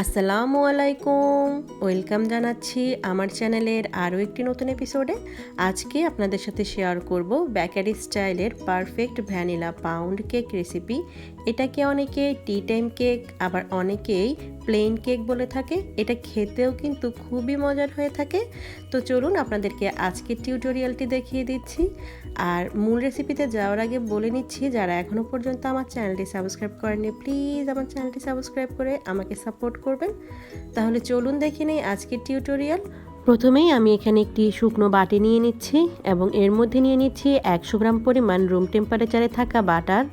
আসসালামু আলাইকুম, ওয়েলকাম জানাচ্ছি আমার চ্যানেলের আরও একটি নতুন এপিসোডে। আজকে আপনাদের সাথে শেয়ার করব বেকারি স্টাইলের perfect vanilla pound cake recipe. এটাকে অনেকে টি টাইম কেক, আবার অনেকেই প্লেন কেক বলে থাকে। এটা খেতেও কিন্তু খুবই মজার হয়ে থাকে। তো চলুন আপনাদেরকে আজকের টিউটোরিয়ালটি দেখিয়ে দিচ্ছি। আর মূল রেসিপিতে যাওয়ার আগে বলে নিচ্ছি, যারা এখনও পর্যন্ত আমার চ্যানেলটি সাবস্ক্রাইব করেননি, প্লিজ আমার চ্যানেলটি সাবস্ক্রাইব করে আমাকে সাপোর্ট করবেন। তাহলে চলুন দেখে নেই আজকের টিউটোরিয়াল। প্রথমেই আমি এখানে একটি শুকনো বাটি নিয়ে নিচ্ছি এবং এর মধ্যে নিয়ে নিচ্ছি 100 গ্রাম পরিমাণ রুম টেম্পারেচারে থাকা বাটার।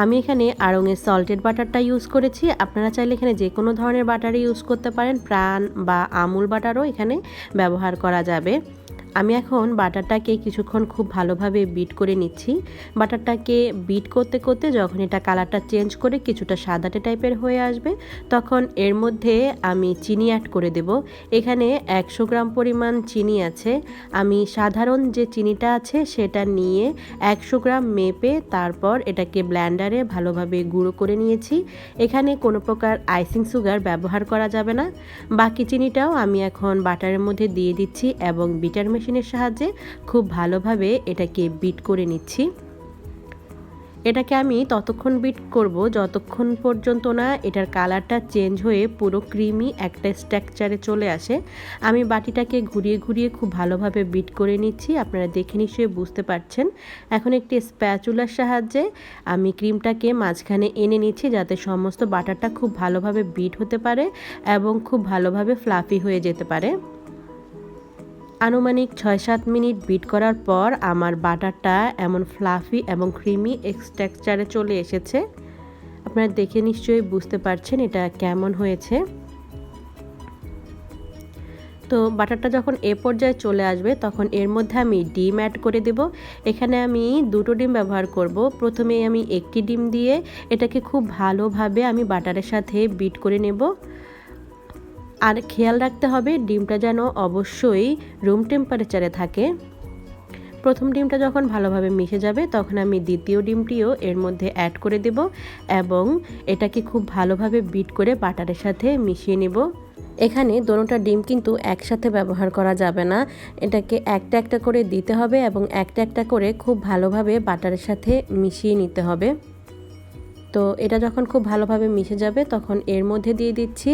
আমি এখানে আড়ংয়ের সল্টেড বাটারটা ইউজ করেছি। আপনারা চাইলে এখানে যে কোনো ধরনের বাটারই ইউজ করতে পারেন, প্রাণ বা আমুল বাটারও এখানে ব্যবহার করা যাবে। আমি এখন বাটারটাকে কিছুক্ষণ খুব ভালোভাবে বিট করে নিচ্ছি। বাটারটাকে বিট করতে করতে যখন এটা কালারটা চেঞ্জ করে কিছুটা সাদাটে টাইপের হয়ে আসবে, তখন এর মধ্যে আমি চিনি অ্যাড করে দেব। এখানে 100 গ্রাম পরিমাণ চিনি আছে। আমি সাধারণ যে চিনিটা আছে সেটা নিয়ে 100 গ্রাম মেপে তারপর এটাকে ব্লেন্ডারে ভালোভাবে গুঁড়ো করে নিয়েছি। এখানে কোনো প্রকার আইসিং সুগার ব্যবহার করা যাবে না। বাকি চিনিটাও আমি এখন বাটারের মধ্যে দিয়ে দিচ্ছি এবং বিটার মেশিনের সাহায্যে খুব ভালোভাবে এটাকে বিট করে নিচ্ছি। এটাকে আমি ততক্ষণ বিট করব যতক্ষণ পর্যন্ত না এটার কালারটা চেঞ্জ হয়ে পুরো ক্রিমি একটা স্ট্রাকচারে চলে আসে। আমি বাটিটাকে ঘুরিয়ে ঘুরিয়ে খুব ভালোভাবে বিট করে নিচ্ছি। আপনারা দেখে নিশ্চয়ই বুঝতে পারছেন। এখন একটি স্প্যাচুলার সাহায্যে আমি ক্রিমটাকে মাঝখানে এনে নিচ্ছি, যাতে সমস্ত বাটারটা খুব ভালোভাবে বিট হতে পারে এবং খুব ভালোভাবে ফ্লাফি হয়ে যেতে পারে। আনুমানিক 6-7 মিনিট বিট করার পর আমার বাটারটা এমন ফ্লাফি এবং ক্রিমি টেক্সচারে চলে এসেছে। আপনারা দেখে নিশ্চয়ই বুঝতে পারছেন এটা কেমন হয়েছে। তো বাটারটা যখন এ পর্যায়ে চলে আসবে তখন এর মধ্যে আমি ডিম অ্যাড করে দেব। এখানে আমি 2টো ডিম ব্যবহার করব। প্রথমে আমি একটি ডিম দিয়ে এটাকে খুব ভালোভাবে আমি বাটারের সাথে বিট করে নেব। আর খেয়াল রাখতে হবে ডিমটা যেন অবশ্যই রুম টেম্পারেচারে থাকে। প্রথম ডিমটা যখন ভালোভাবে মিশে যাবে তখন আমি দ্বিতীয় ডিমটিও এর মধ্যে অ্যাড করে দেব এবং এটাকে খুব ভালোভাবে বিট করে বাটারের সাথে মিশিয়ে নেব। এখানে দোনোটা ডিম কিন্তু একসাথে ব্যবহার করা যাবে না। এটাকে একটা একটা করে দিতে হবে এবং একটা একটা করে খুব ভালোভাবে বাটারের সাথে মিশিয়ে নিতে হবে। তো এটা যখন খুব ভালোভাবে মিশে যাবে তখন এর মধ্যে দিয়ে দিচ্ছি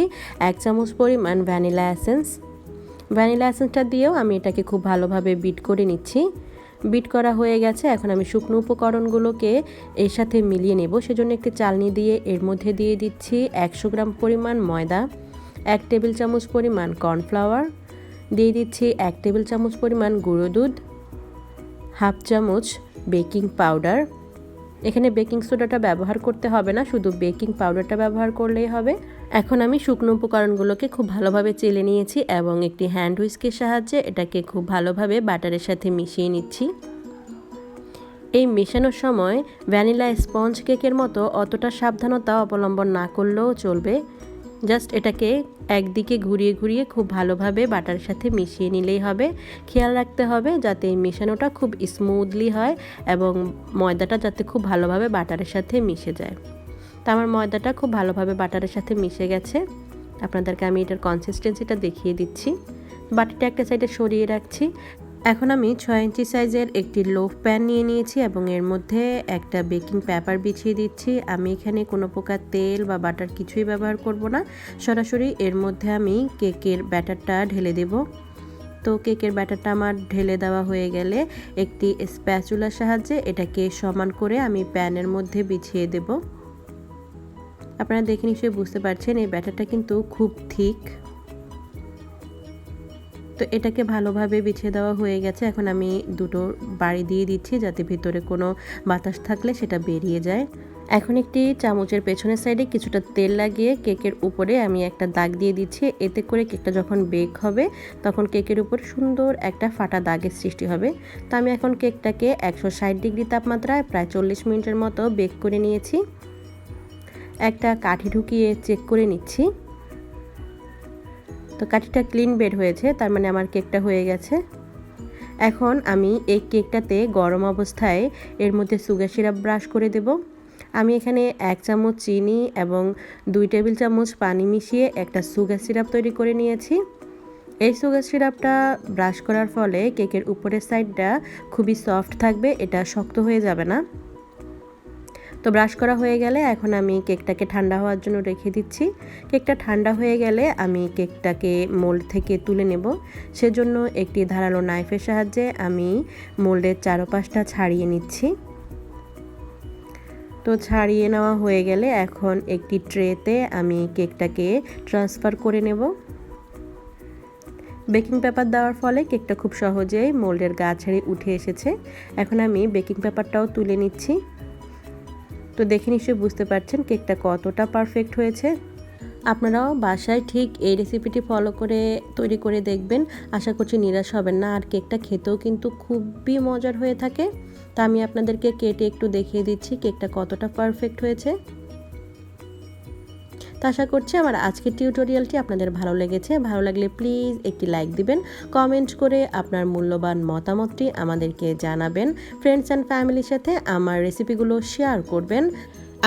1 চামচ পরিমাণ ভ্যানিলা এসেন্স। ভ্যানিলা এসেন্সটা দিয়েও আমি এটাকে খুব ভালোভাবে বিট করে নিচ্ছি। বিট করা হয়ে গেছে। এখন আমি শুকনো উপকরণগুলোকে এর সাথে মিলিয়ে নেব। সেজন্য একটি চালনি দিয়ে এর মধ্যে দিয়ে দিচ্ছি 100 গ্রাম পরিমাণ ময়দা, 1 টেবিল চামচ পরিমাণ কর্নফ্লাওয়ার, দিয়ে দিচ্ছি 1 টেবিল চামচ পরিমাণ গুঁড়ো দুধ, 1/2 চামচ বেকিং পাউডার। এখানে বেকিং সোডাটা ব্যবহার করতে হবে না, শুধু বেকিং পাউডারটা ব্যবহার করলেই হবে। এখন আমি শুকনো উপকরণগুলোকে খুব ভালোভাবে চেলে নিয়েছি এবং একটি হ্যান্ড হুইস্কের সাহায্যে এটাকে খুব ভালোভাবে বাটারের সাথে মিশিয়ে নিচ্ছি। এই মেশানোর সময় ভ্যানিলা স্পঞ্জ কেকের মতো অতটা সাবধানতা অবলম্বন না করলেও চলবে। জাস্ট এটাকে একদিকে ঘুরিয়ে ঘুরিয়ে খুব ভালোভাবে বাটারের সাথে মিশিয়ে নিলেই হবে। খেয়াল রাখতে হবে যাতে এই মেশানোটা খুব স্মুথলি হয় এবং ময়দাটা যাতে খুব ভালোভাবে বাটারের সাথে মিশে যায়। তো আমার ময়দাটা খুব ভালোভাবে বাটারের সাথে মিশে গেছে। আপনাদেরকে আমি এটার কনসিস্টেন্সিটা দেখিয়ে দিচ্ছি। বাটিটা একটা সাইডে সরিয়ে রাখছি। এখন আমি 6 ইঞ্চি সাইজের একটি লোফ প্যান নিয়ে নিয়েছি এবং এর মধ্যে একটা বেকিং পেপার বিছিয়ে দিচ্ছি। আমি এখানে কোনো প্রকার তেল বা বাটার কিছুই ব্যবহার করব না, সরাসরি এর মধ্যে আমি কেকের ব্যাটারটা ঢেলে দেব। তো কেকের ব্যাটারটা আমার ঢেলে দেওয়া হয়ে গেলে একটি স্প্যাচুলার সাহায্যে এটাকে সমান করে আমি প্যানের মধ্যে বিছিয়ে দেব। আপনারা দেখে নিশ্চয়ই বুঝতে পারছেন এই ব্যাটারটা কিন্তু খুব থিক। তো এটাকে ভালোভাবে বিছিয়ে দেওয়া হয়ে গেছে। এখন আমি 2টো বাড়ি দিয়ে দিচ্ছি যাতে ভিতরে কোনো বাতাস থাকলে সেটা বেরিয়ে যায়। এখন একটি চামচের পেছনের সাইডে কিছুটা তেল লাগিয়ে কেকের উপরে আমি একটা দাগ দিয়ে দিচ্ছি। এতে করে কেকটা যখন বেক হবে তখন কেকের উপর সুন্দর একটা ফাটা দাগের সৃষ্টি হবে। তো আমি এখন কেকটাকে 160 ডিগ্রি তাপমাত্রায় প্রায় 40 মিনিটের মতো বেক করে নিয়েছি। একটা কাঠি ঢুকিয়ে চেক করে নিচ্ছি। তো কাঠিটা ক্লিন বের হয়েছে, তার মানে আমার কেকটা হয়ে গেছে। এখন আমি এই কেকটাতে গরম অবস্থায় এর মধ্যে সুগার সিরাপ ব্রাশ করে দেব। আমি এখানে 1 চামচ চিনি এবং 2 টেবিল চামচ পানি মিশিয়ে একটা সুগার সিরাপ তৈরি করে নিয়েছি। এই সুগার সিরাপটা ব্রাশ করার ফলে কেকের উপরের সাইডটা খুবই সফট থাকবে, এটা শক্ত হয়ে যাবে না। তো ব্রাশ করা হয়ে গেলে এখন আমি কেকটাকে ঠান্ডা হওয়ার জন্য রেখে দিচ্ছি। কেকটা ঠান্ডা হয়ে গেলে আমি কেকটাকে মোল্ড থেকে তুলে নেব। সেজন্য একটি ধারালো নাইফের সাহায্যে আমি মোল্ডের চারপাশটা ছাড়িয়ে নিচ্ছি। তো ছাড়িয়ে নেওয়া হয়ে গেলে এখন একটি ট্রেতে আমি কেকটাকে ট্রান্সফার করে নেব। বেকিং পেপার দেওয়ার ফলে কেকটা খুব সহজেই মোল্ডের গা ছেড়ে উঠে এসেছে। এখন আমি বেকিং পেপারটাও তুলে নিচ্ছি। তো দেখে নিশ্চয়ই বুঝতে পারছেন কেকটা কতটা পারফেক্ট হয়েছে। আপনারাও বাসায় ঠিক এই রেসিপিটি ফলো করে তৈরি করে দেখবেন, আশা করছি নিরাশ হবেন না। আর কেকটা খেতেও কিন্তু খুবই মজার হয়ে থাকে। তো আমি আপনাদেরকে কেটে একটু দেখিয়ে দিচ্ছি কেকটা কতটা পারফেক্ট হয়েছে। তো আশা করছি আমার আজকের টিউটোরিয়ালটি আপনাদের ভালো লেগেছে। ভালো লাগলে প্লিজ একটি লাইক দিবেন, কমেন্ট করে আপনার মূল্যবান মতামতটি আমাদেরকে জানাবেন। ফ্রেন্ডস অ্যান্ড ফ্যামিলির সাথে আমার রেসিপিগুলো শেয়ার করবেন।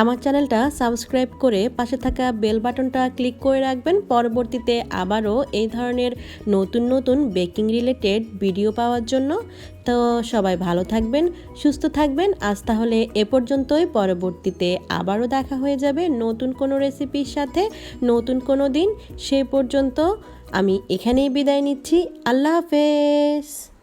আমার চ্যানেলটা সাবস্ক্রাইব করে পাশে থাকা বেল বাটনটা ক্লিক করে রাখবেন। পরবর্তীতে আবারও এই ধরনের নতুন নতুন বেকিং রিলেটেড ভিডিও পাওয়ার জন্য। তো সবাই ভালো থাকবেন, সুস্থ থাকবেন। আজ তাহলে এ পর্যন্তই। পরবর্তীতে আবারও দেখা হয়ে যাবে নতুন কোনো রেসিপির সাথে নতুন কোনো দিন। সেই পর্যন্ত আমি এখানেই বিদায় নিচ্ছি। আল্লাহ হাফেজ।